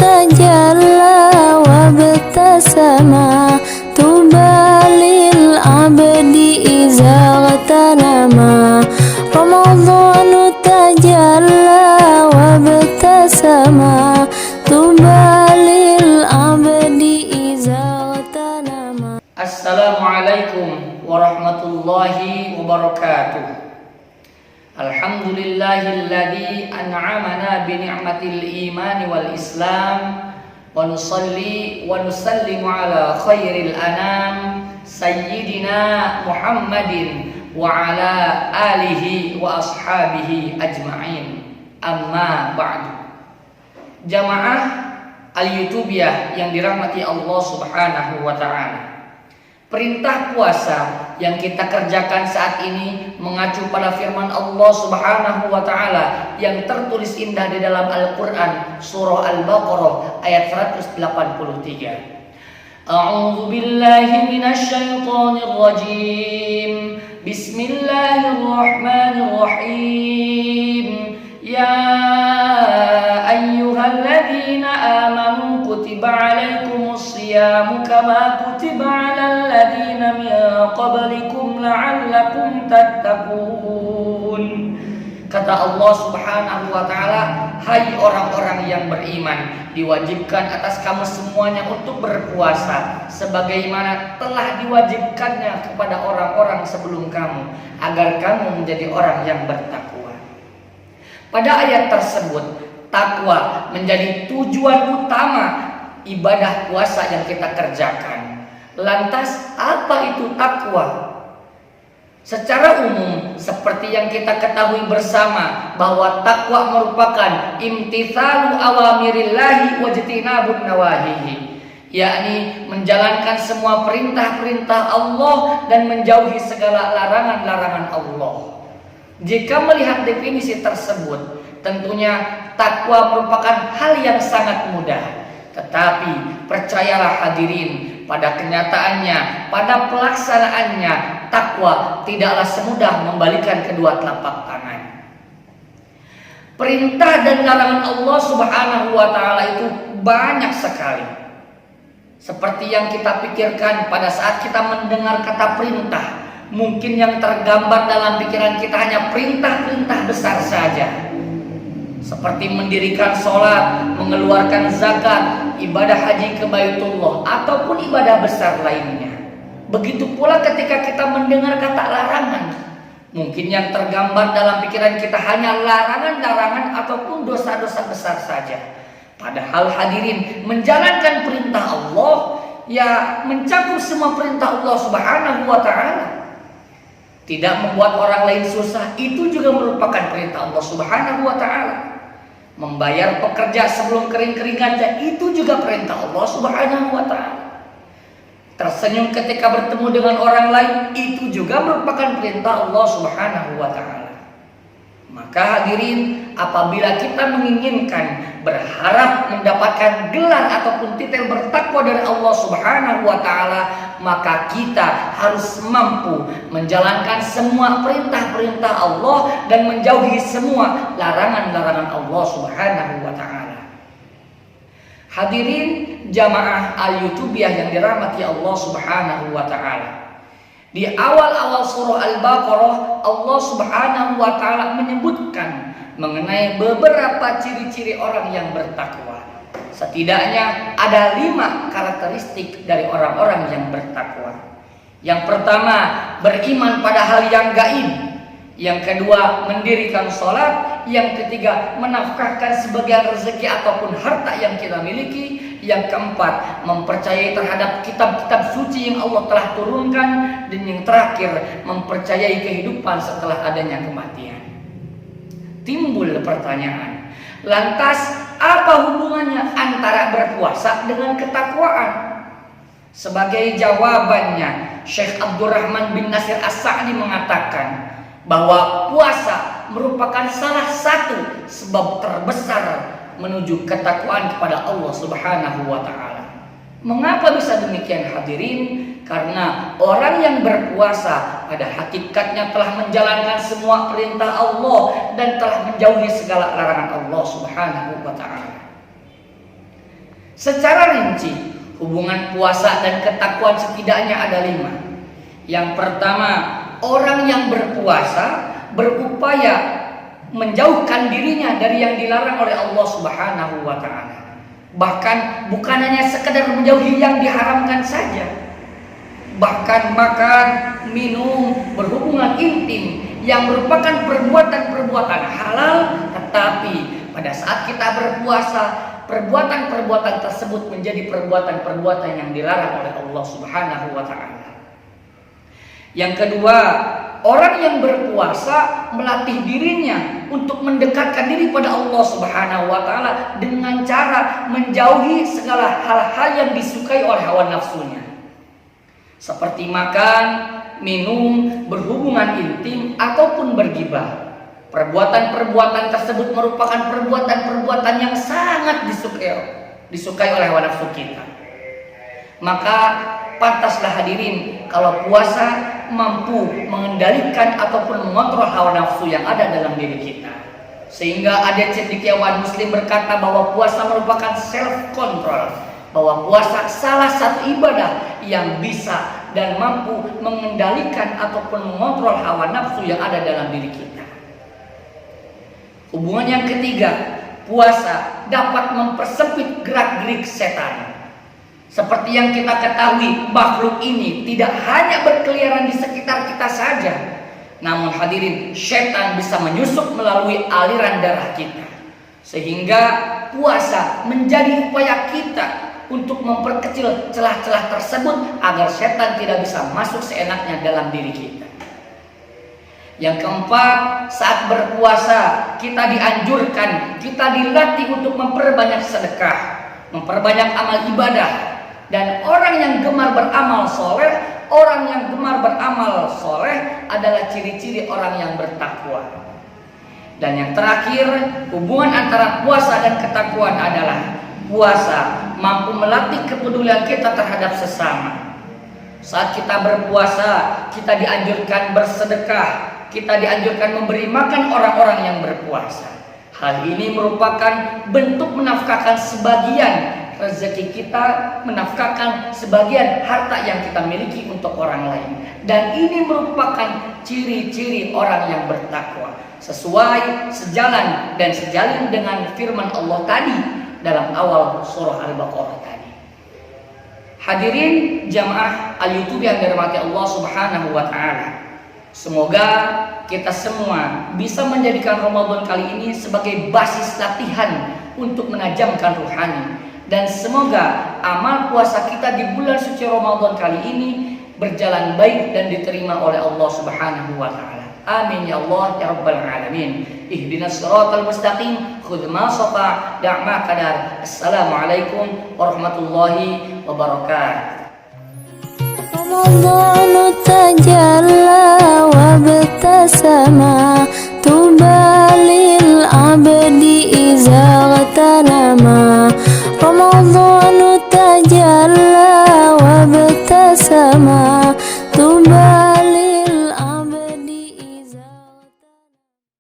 تجلى وابتسما طوبى للعبد إذا اغتنما رمضان تجلى وابتسما طوبى للعبد إذا اغتنما. Assalamualaikum warahmatullahi wabarakatuh. Alhamdulillahilladzi an'amana bi ni'matil iman wal islam wa nusalli wa nusallimu ala khairil anam sayyidina Muhammadin wa ala alihi wa ashabihi ajma'in. Amma ba'du. Jamaah al-YouTubiyah yang dirahmati Allah Subhanahu wa taala. Perintah puasa yang kita kerjakan saat ini mengacu pada firman Allah Subhanahu wa taala yang tertulis indah di dalam Al-Qur'an surah Al-Baqarah ayat 183. A'udzu billahi minasy syaithanir rajim. Bismillahirrahmanirrahim. Ya ayyuhalladzina amanu kutiba 'alaikumus shiyamu kama kutiba 'alal ladzina min qablikum la'allakum tattaqun. Kata Allah Subhanahu wa taala, hai orang-orang yang beriman, diwajibkan atas kamu semuanya untuk berpuasa sebagaimana telah diwajibkannya kepada orang-orang sebelum kamu agar kamu menjadi orang yang bertakwa. Pada ayat tersebut, takwa menjadi tujuan utama ibadah puasa yang kita kerjakan. Lantas, apa itu takwa? Secara umum, seperti yang kita ketahui bersama bahwa takwa merupakan imtithalu awamirillahi wajtinabun nawahihi, yakni menjalankan semua perintah-perintah Allah dan menjauhi segala larangan-larangan Allah. Jika melihat definisi tersebut, tentunya takwa merupakan hal yang sangat mudah. Tetapi percayalah hadirin, pada kenyataannya, pada pelaksanaannya, takwa tidaklah semudah membalikan kedua telapak tangan. Perintah dan larangan Allah Subhanahu wa taala itu banyak sekali. Seperti yang kita pikirkan pada saat kita mendengar kata perintah, mungkin yang tergambar dalam pikiran kita hanya perintah-perintah besar saja, seperti mendirikan sholat, mengeluarkan zakat, ibadah haji ke Baitullah, ataupun ibadah besar lainnya. Begitu pula ketika kita mendengar kata larangan, mungkin yang tergambar dalam pikiran kita hanya larangan-larangan ataupun dosa-dosa besar saja. Padahal hadirin, menjalankan perintah Allah ya mencakup semua perintah Allah Subhanahu wa taala. Tidak membuat orang lain susah, itu juga merupakan perintah Allah Subhanahu wa taala. Membayar pekerja sebelum kering-keringan, itu juga perintah Allah Subhanahu wa taala. Tersenyum ketika bertemu dengan orang lain, itu juga merupakan perintah Allah Subhanahu wa taala. Maka hadirin, apabila kita menginginkan, berharap mendapatkan gelar ataupun titel bertakwa dari Allah Subhanahu wa taala, maka kita harus mampu menjalankan semua perintah-perintah Allah dan menjauhi semua larangan-larangan Allah Subhanahu wa taala. Hadirin jamaah al-YouTubiyah yang dirahmati Allah Subhanahu wa taala. Di awal-awal surah Al-Baqarah, Allah Subhanahu wa taala menyebutkan mengenai beberapa ciri-ciri orang yang bertakwa. Setidaknya ada 5 karakteristik dari orang-orang yang bertakwa. Yang pertama, beriman pada hal yang gaib. Yang kedua, mendirikan sholat. Yang ketiga, menafkahkan sebagian rezeki ataupun harta yang kita miliki. Yang keempat, mempercayai terhadap kitab-kitab suci yang Allah telah turunkan. Dan yang terakhir, mempercayai kehidupan setelah adanya kematian. Timbul pertanyaan, lantas apa hubungannya antara berpuasa dengan ketakwaan? Sebagai jawabannya, Syekh Abdurrahman bin Nasir As-Sa'di mengatakan bahwa puasa merupakan salah satu sebab terbesar menuju ketakwaan kepada Allah Subhanahu wa taala. Mengapa bisa demikian hadirin? Karena orang yang berpuasa pada hakikatnya telah menjalankan semua perintah Allah dan telah menjauhi segala larangan Allah Subhanahu wa taala. Secara rinci, hubungan puasa dan ketakwaan setidaknya ada 5. Yang pertama, orang yang berpuasa berupaya menjauhkan dirinya dari yang dilarang oleh Allah Subhanahu wa Ta'ala. Bahkan bukan hanya sekedar menjauhi yang diharamkan saja, bahkan makan, minum, berhubungan intim yang merupakan perbuatan-perbuatan halal, tetapi pada saat kita berpuasa, perbuatan-perbuatan tersebut menjadi perbuatan-perbuatan yang dilarang oleh Allah Subhanahu wa Ta'ala. Yang kedua, orang yang berpuasa melatih dirinya untuk mendekatkan diri pada Allah Subhanahu wa Ta'ala dengan cara menjauhi segala hal-hal yang disukai oleh hawa nafsunya, seperti makan, minum, berhubungan intim, ataupun bergibah. Perbuatan-perbuatan tersebut merupakan perbuatan-perbuatan yang sangat disukai oleh hawa nafsu kita. Maka pantaslah hadirin kalau puasa mampu mengendalikan ataupun mengontrol hawa nafsu yang ada dalam diri kita. Sehingga ada cendekiawan muslim berkata bahwa puasa merupakan self control, bahwa puasa salah satu ibadah yang bisa dan mampu mengendalikan ataupun mengontrol hawa nafsu yang ada dalam diri kita. Hubungan yang ketiga, puasa dapat mempersempit gerak-gerik setan. Seperti yang kita ketahui, makhluk ini tidak hanya berkeliaran di sekitar kita saja, namun hadirin, setan bisa menyusup melalui aliran darah kita. Sehingga puasa menjadi upaya kita untuk memperkecil celah-celah tersebut agar setan tidak bisa masuk seenaknya dalam diri kita. Yang keempat, saat berpuasa kita dianjurkan, kita dilatih untuk memperbanyak sedekah, memperbanyak amal ibadah. Dan orang yang gemar beramal soleh, orang yang gemar beramal soleh adalah ciri-ciri orang yang bertakwa. Dan yang terakhir, hubungan antara puasa dan ketakwaan adalah puasa mampu melatih kepedulian kita terhadap sesama. Saat kita berpuasa, kita dianjurkan bersedekah, kita dianjurkan memberi makan orang-orang yang berpuasa. Hal ini merupakan bentuk menafkahkan sebagian rezeki kita, menafkahkan sebagian harta yang kita miliki untuk orang lain. Dan ini merupakan ciri-ciri orang yang bertakwa, sesuai, sejalan dan sejalin dengan firman Allah tadi dalam awal surah Al-Baqarah tadi. Hadirin jamaah al-YouTube yang dirahmati Allah Subhanahu wa Ta'ala, semoga kita semua bisa menjadikan Ramadan kali ini sebagai basis latihan untuk menajamkan ruhani. Dan semoga amal puasa kita di bulan suci Ramadan kali ini berjalan baik dan diterima oleh Allah Subhanahu wa Ta'ala. Amin ya Allah ya Rabbal Alamin. Ihdinas siratal mustaqim, khudh ma sata' da' ma qadar. Assalamualaikum warahmatullahi wabarakatuh. Ramadhanu tajalla wa batasama, tubalil abdi iza ghatanama. Ramadhanu tajalla wa batasama.